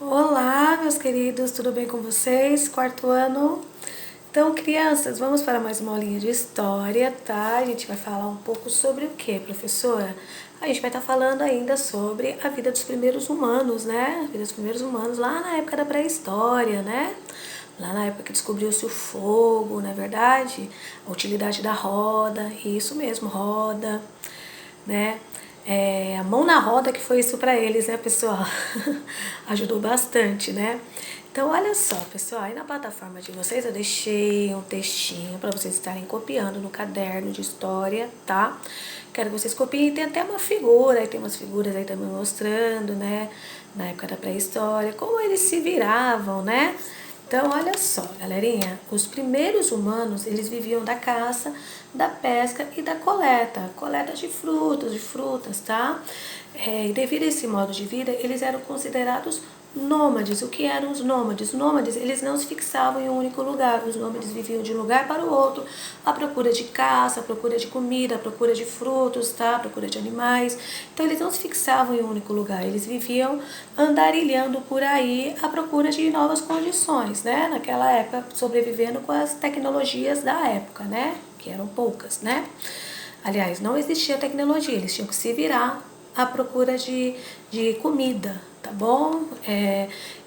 Olá, meus queridos, tudo bem com vocês? Quarto ano? Então, crianças, vamos para mais uma aulinha de história, tá? A gente vai falar um pouco sobre o que, professora? A gente vai estar falando ainda sobre a vida dos primeiros humanos, né? A vida dos primeiros humanos lá na época da pré-história, né? Lá na época que descobriu-se o fogo, não é verdade? A utilidade da roda, isso mesmo, roda, né? A mão na roda que foi isso para eles, né, pessoal? Ajudou bastante, né? Então, olha só, pessoal, aí na plataforma de vocês eu deixei um textinho para vocês estarem copiando no caderno de história, tá? Quero que vocês copiem, tem até uma figura, aí tem umas figuras aí também mostrando, né, na época da pré-história, como eles se viravam, né? Então, olha só, galerinha, os primeiros humanos, eles viviam da caça, da pesca e da coleta de frutos, de frutas, tá? E devido a esse modo de vida, eles eram considerados nômades. O que eram os nômades? Os nômades, eles não se fixavam em um único lugar. Os nômades viviam de um lugar para o outro, à procura de caça, à procura de comida, à procura de frutos, tá? À procura de animais. Então, eles não se fixavam em um único lugar. Eles viviam andarilhando por aí à procura de novas condições, né? Naquela época, sobrevivendo com as tecnologias da época, né? Que eram poucas, né? Aliás, não existia tecnologia, eles tinham que se virar à procura de comida, tá bom?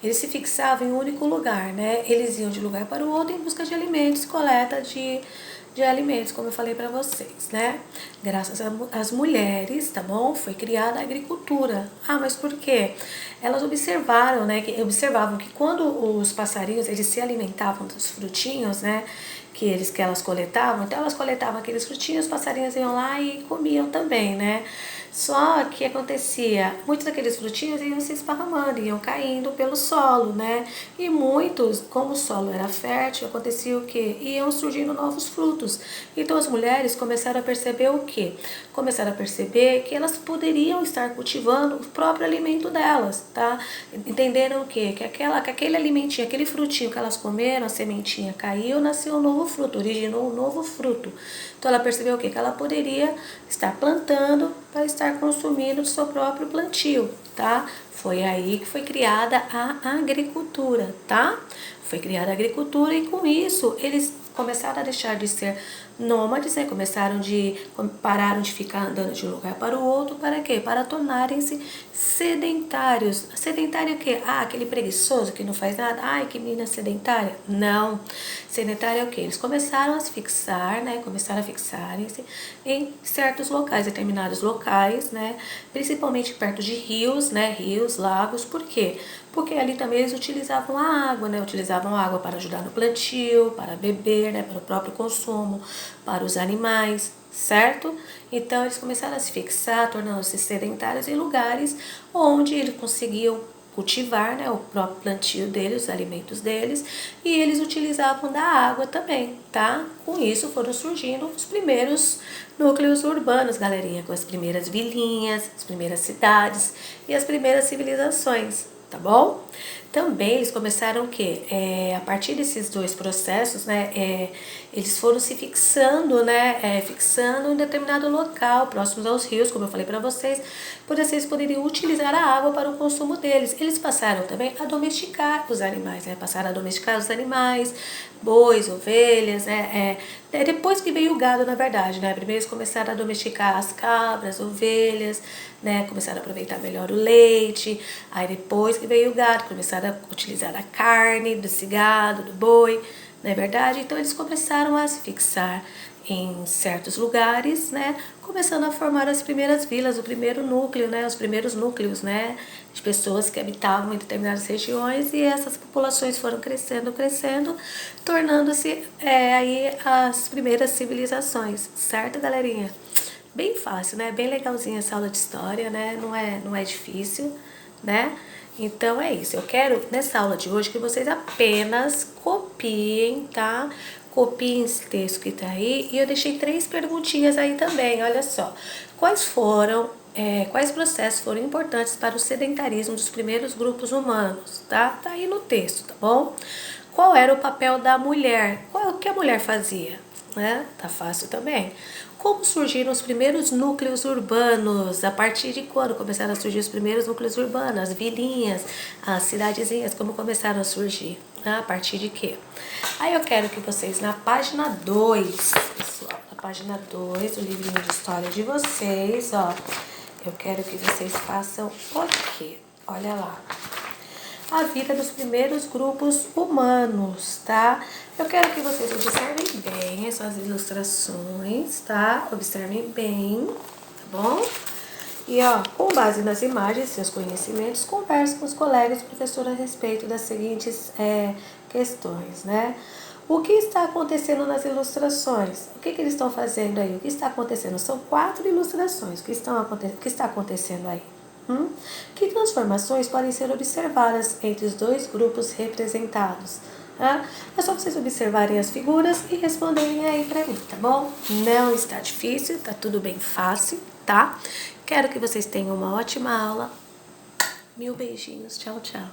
Eles se fixavam em um único lugar, né? Eles iam de lugar para o outro em busca de alimentos, coleta de alimentos, como eu falei para vocês, né? Graças às mulheres, tá bom? Foi criada a agricultura. Ah, mas por quê? Elas observaram, né? Observavam que quando os passarinhos, eles se alimentavam dos frutinhos, né? Que elas coletavam, então elas coletavam aqueles frutinhos, os passarinhos iam lá e comiam também, né? Só que acontecia, muitos daqueles frutinhos iam se esparramando, iam caindo pelo solo, né? E muitos, como o solo era fértil, acontecia o quê? Iam surgindo novos frutos. Então as mulheres começaram a perceber o quê? Começaram a perceber que elas poderiam estar cultivando o próprio alimento delas, tá? Entenderam o quê? Que aquele alimentinho, aquele frutinho que elas comeram, a sementinha caiu, nasceu um novo fruto, originou um novo fruto. Então ela percebeu o quê? Que ela poderia estar plantando para estar consumindo do seu próprio plantio, tá? Foi aí que foi criada a agricultura, tá? Foi criada a agricultura e com isso eles começaram a deixar de ser nômades, né? Pararam de ficar andando de um lugar para o outro, para quê? Para tornarem-se sedentários. Sedentário é o quê? Ah, aquele preguiçoso que não faz nada. Ai, que menina sedentária. Não. Sedentário é o quê? Eles começaram a se fixar, né? Começaram a fixarem-se em certos locais, determinados locais, né? Principalmente perto de rios, né? Rios, lagos. Por quê? Porque ali também eles utilizavam a água, né? Utilizavam a água para ajudar no plantio, para beber, né? Para o próprio consumo, para os animais, certo? Então eles começaram a se fixar, tornando-se sedentários em lugares onde eles conseguiam cultivar, né, o próprio plantio deles, os alimentos deles, e eles utilizavam da água também, tá? Com isso foram surgindo os primeiros núcleos urbanos, galerinha, com as primeiras vilinhas, as primeiras cidades e as primeiras civilizações, tá bom? Também eles começaram o quê? A partir desses dois processos, né, eles foram se fixando, né, fixando em determinado local, próximos aos rios, como eu falei para vocês, por assim eles poderiam utilizar a água para o consumo deles. Eles passaram também a domesticar os animais, né, passaram a domesticar os animais, bois, ovelhas, né, depois que veio o gado, na verdade, né, primeiro eles começaram a domesticar as cabras, ovelhas, né, começaram a aproveitar melhor o leite, aí depois que veio o gado, começaram a utilizar a carne desse gado, do boi, não é verdade? Então eles começaram a se fixar em certos lugares, né, começando a formar as primeiras vilas, o primeiro núcleo, né, os primeiros núcleos, né, de pessoas que habitavam em determinadas regiões, e essas populações foram crescendo, crescendo, tornando-se aí as primeiras civilizações, certo, galerinha? Bem fácil, né? Bem legalzinha essa aula de história, né? Não é difícil, né? Então é isso. Eu quero, nessa aula de hoje, que vocês apenas copiem, tá? Copiem esse texto que tá aí. E eu deixei 3 perguntinhas aí também, olha só. Quais processos foram importantes para o sedentarismo dos primeiros grupos humanos, tá? Tá aí no texto, tá bom? Qual era o papel da mulher? Qual que a mulher fazia? Né? Tá fácil também. Como surgiram os primeiros núcleos urbanos? A partir de quando começaram a surgir os primeiros núcleos urbanos? As vilinhas, as cidadezinhas, como começaram a surgir? A partir de quê? Aí eu quero que vocês, na página 2, pessoal, na página 2 do livrinho de história de vocês, ó, eu quero que vocês façam o quê? Olha lá. A vida dos primeiros grupos humanos, tá? Eu quero que vocês observem bem essas ilustrações, tá? Observem bem, tá bom? E, ó, com base nas imagens e seus conhecimentos, converse com os colegas e professor a respeito das seguintes questões, né? O que está acontecendo nas ilustrações? O que eles estão fazendo aí? O que está acontecendo? São 4 ilustrações. O que está acontecendo aí? Que transformações podem ser observadas entre os dois grupos representados? É só vocês observarem as figuras e responderem aí pra mim, tá bom? Não está difícil, tá tudo bem fácil, tá? Quero que vocês tenham uma ótima aula. Mil beijinhos, tchau, tchau.